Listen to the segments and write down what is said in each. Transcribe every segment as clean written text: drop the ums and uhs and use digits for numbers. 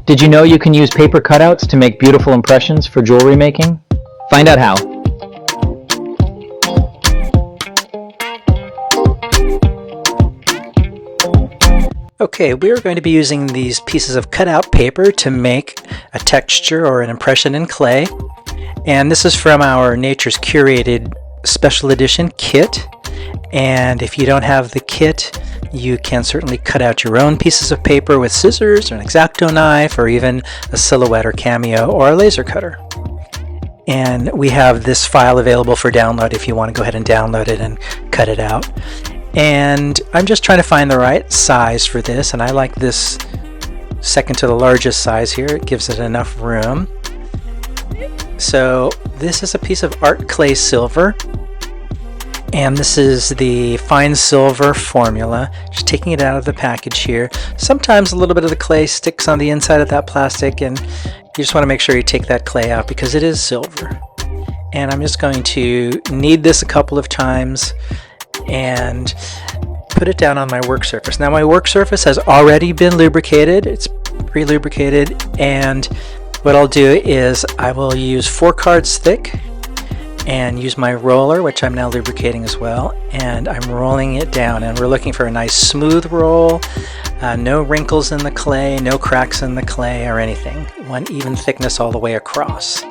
Did you know you can use paper cutouts to make beautiful impressions for jewelry making? Find out how. Okay, we are going to be using these pieces of cutout paper to make a texture or an impression in clay. And this is from our Nature's Curated Special Edition kit. And if you don't have the kit, you can certainly cut out your own pieces of paper with scissors or an X-Acto knife or even a Silhouette or Cameo or a laser cutter. And we have this file available for download if you want to go ahead and download it and cut it out. And I'm just trying to find the right size for this, and I like this second to the largest size here. It gives it enough room. So this is a piece of art clay silver, and this is the fine silver formula. Just taking it out of the package here. Sometimes a little bit of the clay sticks on the inside of that plastic, and you just want to make sure you take that clay out because it is silver. And I'm just going to knead this a couple of times and put it down on my work surface. Now my work surface has already been lubricated. It's pre-lubricated, and what I'll do is I will use 4 cards thick and use my roller, which I'm now lubricating as well, and I'm rolling it down, and we're looking for a nice smooth roll, no wrinkles in the clay, no cracks in the clay or anything, one even thickness all the way across.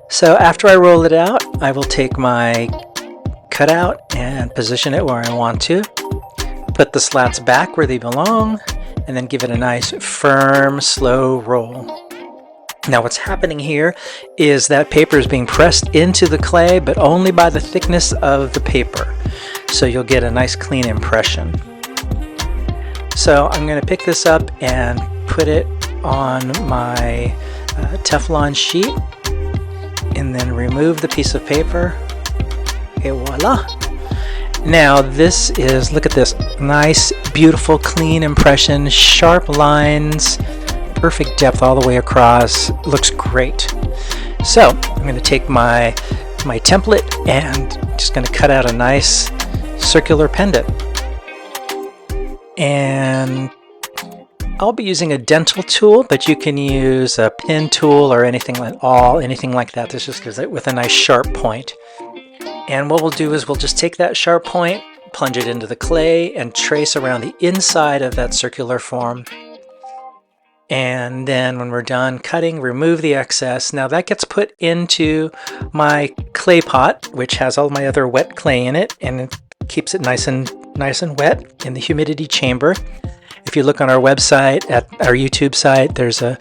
So after I roll it out, I will take my cutout and position it where I want to, put the slats back where they belong, and then give it a nice firm slow roll. Now what's happening here is that paper is being pressed into the clay, but only by the thickness of the paper, so you'll get a nice clean impression. So I'm going to pick this up and put it on my Teflon sheet and then remove the piece of paper. Et voila! Now this is, look at this, nice, beautiful, clean impression, sharp lines, perfect depth all the way across. Looks great. So I'm going to take my template and just going to cut out a nice circular pendant. And I'll be using a dental tool, but you can use a pin tool or anything like that. This just gives it with a nice sharp point. And what we'll do is we'll just take that sharp point, plunge it into the clay, and trace around the inside of that circular form. And then when we're done cutting, remove the excess. Now that gets put into my clay pot, which has all my other wet clay in it, and it keeps it nice and wet in the humidity chamber. If you look on our website, at our YouTube site, there's a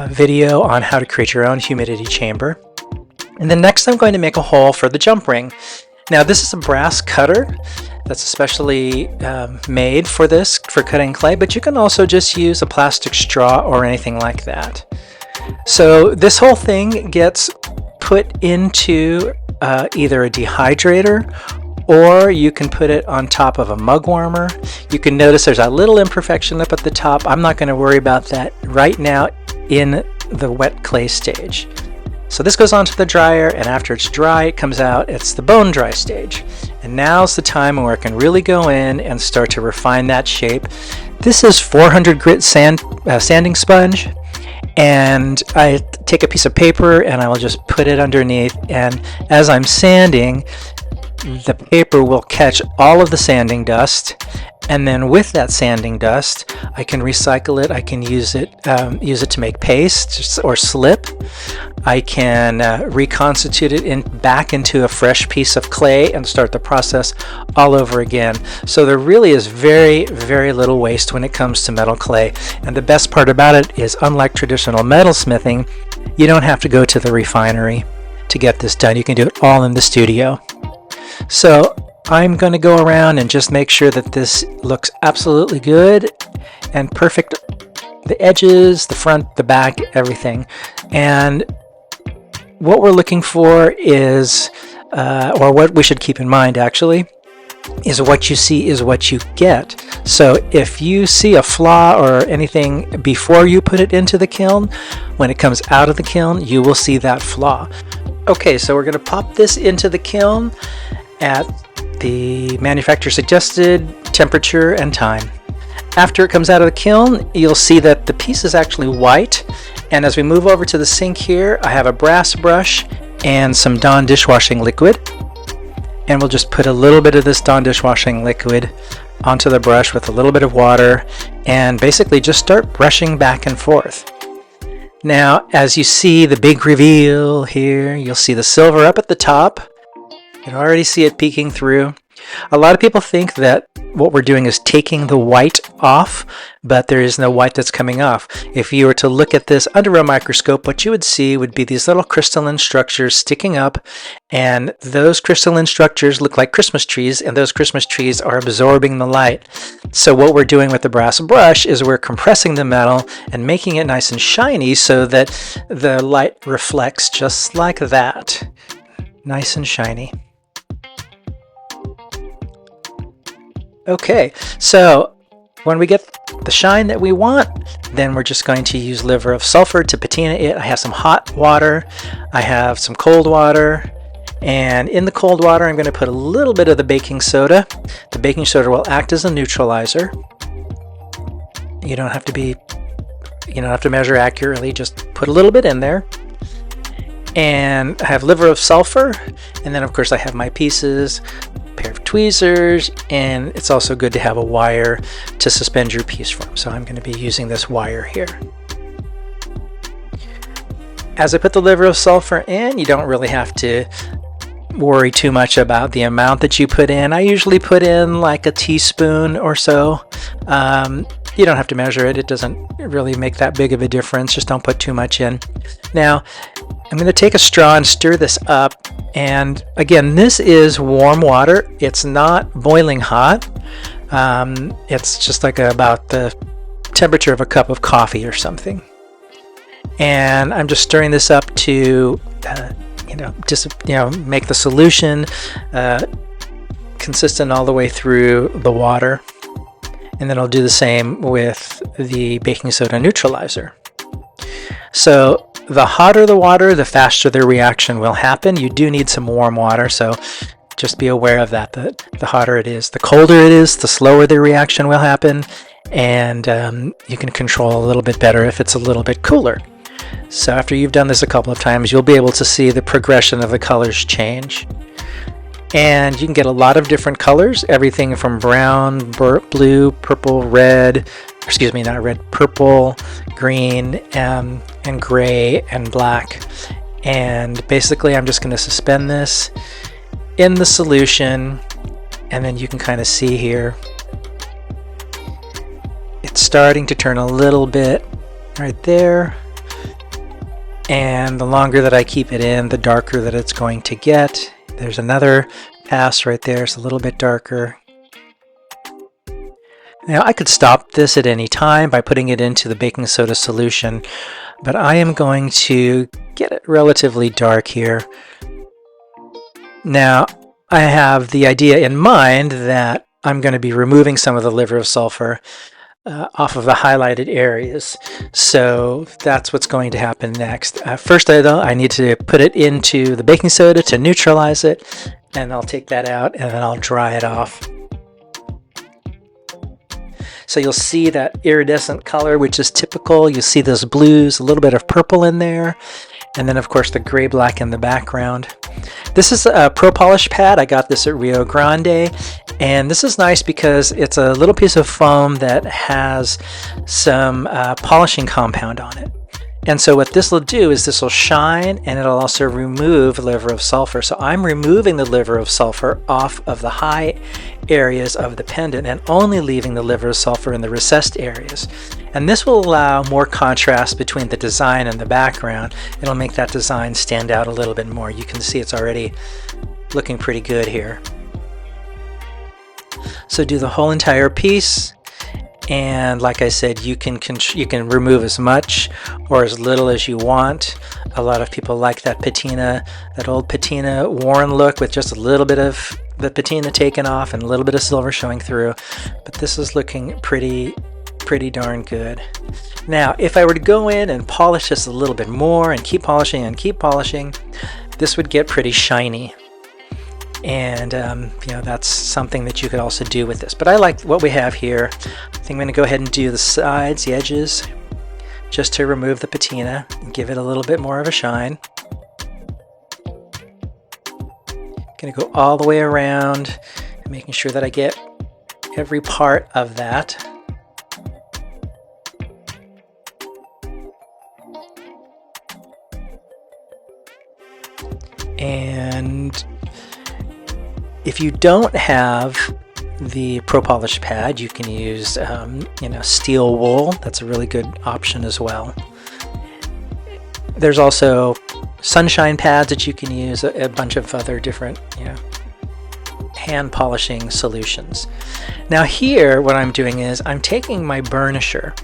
video on how to create your own humidity chamber. And then next I'm going to make a hole for the jump ring. Now this is a brass cutter that's especially made for this, for cutting clay, but you can also just use a plastic straw or anything like that. So this whole thing gets put into either a dehydrator, or you can put it on top of a mug warmer. You can notice there's a little imperfection up at the top. I'm not going to worry about that right now in the wet clay stage. So this goes onto the dryer, and after it's dry, it comes out. It's the bone dry stage. And now's the time where I can really go in and start to refine that shape. This is 400 grit sanding sponge, and I take a piece of paper and I will just put it underneath, and as I'm sanding, the paper will catch all of the sanding dust, and then with that sanding dust I can recycle it. I can use it to make paste or slip. I can reconstitute it back into a fresh piece of clay and start the process all over again. So there really is very, very little waste when it comes to metal clay. And the best part about it is, unlike traditional metal smithing, you don't have to go to the refinery to get this done. You can do it all in the studio. So I'm going to go around and just make sure that this looks absolutely good and perfect. The edges, the front, the back, everything. And what we're looking for is, or what we should keep in mind actually, is what you see is what you get. So if you see a flaw or anything before you put it into the kiln, when it comes out of the kiln, you will see that flaw. Okay, so we're going to pop this into the kiln at the manufacturer suggested temperature and time. After it comes out of the kiln, you'll see that the piece is actually white. And as we move over to the sink here, I have a brass brush and some Dawn dishwashing liquid. And we'll just put a little bit of this Dawn dishwashing liquid onto the brush with a little bit of water and basically just start brushing back and forth. Now, as you see the big reveal here, you'll see the silver up at the top. You can already see it peeking through. A lot of people think that what we're doing is taking the white off, but there is no white that's coming off. If you were to look at this under a microscope, what you would see would be these little crystalline structures sticking up, and those crystalline structures look like Christmas trees, and those Christmas trees are absorbing the light. So what we're doing with the brass brush is we're compressing the metal and making it nice and shiny so that the light reflects just like that. Nice and shiny. Okay, so when we get the shine that we want, then we're just going to use liver of sulfur to patina it. I have some hot water, I have some cold water, and in the cold water I'm going to put a little bit of the baking soda. The baking soda will act as a neutralizer. You don't have to measure accurately, just put a little bit in there. And I have liver of sulfur, and then of course I have my pieces, pair of tweezers, and it's also good to have a wire to suspend your piece from. So I'm going to be using this wire here. As I put the liver of sulfur in, you don't really have to worry too much about the amount that you put in. I usually put in like a teaspoon or so. You don't have to measure it. It doesn't really make that big of a difference. Just don't put too much in. Now, I'm going to take a straw and stir this up. And again, this is warm water. It's not boiling hot. It's just like about the temperature of a cup of coffee or something. And I'm just stirring this up to, make the solution consistent all the way through the water. And then I'll do the same with the baking soda neutralizer. So the hotter the water, the faster the reaction will happen. You do need some warm water, so just be aware of that. The hotter it is, the colder it is, the slower the reaction will happen, and you can control a little bit better if it's a little bit cooler. So after you've done this a couple of times, you'll be able to see the progression of the colors change. And you can get a lot of different colors, everything from brown, blue, purple, red, purple, green, and gray and black. And basically I'm just going to suspend this in the solution, and then you can kind of see here it's starting to turn a little bit right there. And the longer that I keep it in, the darker that it's going to get. There's another pass right there. It's a little bit darker. Now I could stop this at any time by putting it into the baking soda solution, but I am going to get it relatively dark here. Now I have the idea in mind that I'm going to be removing some of the liver of sulfur off of the highlighted areas. So that's what's going to happen next. First though, I need to put it into the baking soda to neutralize it, and I'll take that out and then I'll dry it off. So you'll see that iridescent color, which is typical. You see those blues, a little bit of purple in there, and then of course the gray black in the background. This is a Pro Polish pad. I got this at Rio Grande, and this is nice because it's a little piece of foam that has some polishing compound on it. And so what this will do is this will shine, and it'll also remove liver of sulfur. So I'm removing the liver of sulfur off of the high areas of the pendant and only leaving the liver of sulfur in the recessed areas. And this will allow more contrast between the design and the background. It'll make that design stand out a little bit more. You can see it's already looking pretty good here. So do the whole entire piece. And like I said, you can remove as much or as little as you want. A lot of people like that patina, that old patina worn look with just a little bit of the patina taken off and a little bit of silver showing through. But this is looking pretty darn good. Now, if I were to go in and polish this a little bit more and keep polishing, this would get pretty shiny. And you know, that's something that you could also do with this. But I like what we have here. I think I'm going to go ahead and do the sides, the edges, just to remove the patina and give it a little bit more of a shine. Going to go all the way around, making sure that I get every part of that. And if you don't have the Pro Polish pad, you can use you know, steel wool. That's a really good option as well. There's also sunshine pads that you can use, a bunch of other different, you know, hand polishing solutions. Now here what I'm doing is I'm taking my burnisher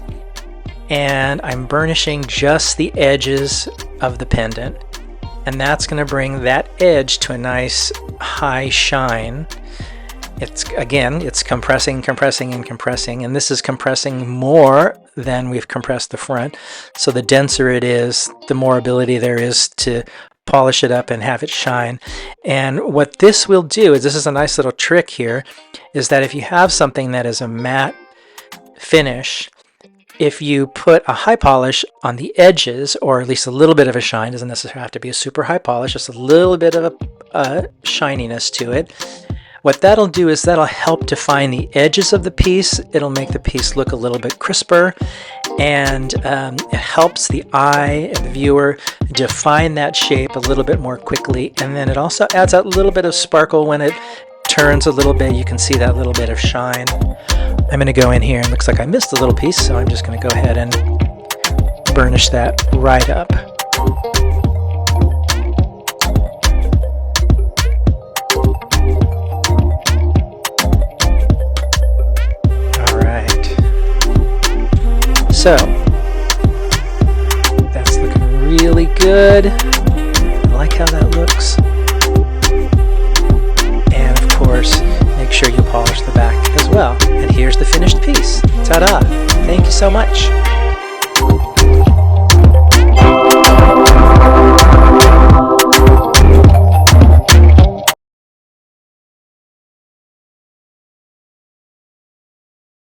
and I'm burnishing just the edges of the pendant, and that's going to bring that edge to a nice high shine. It's compressing, compressing, and compressing, and this is compressing more than we've compressed the front. So the denser it is, the more ability there is to polish it up and have it shine. And what this will do is, this is a nice little trick here, is that if you have something that is a matte finish, if you put a high polish on the edges, or at least a little bit of a shine, doesn't necessarily have to be a super high polish, just a little bit of a shininess to it, what that'll do is that'll help define the edges of the piece. It'll make the piece look a little bit crisper, and it helps the eye and the viewer define that shape a little bit more quickly. And then it also adds a little bit of sparkle when it turns a little bit. You can see that little bit of shine. I'm going to go in here, and looks like I missed a little piece, so I'm just going to go ahead and burnish that right up. So that's looking really good. I like how that looks. And of course, make sure you polish the back as well. And here's the finished piece. Ta-da! Thank you so much.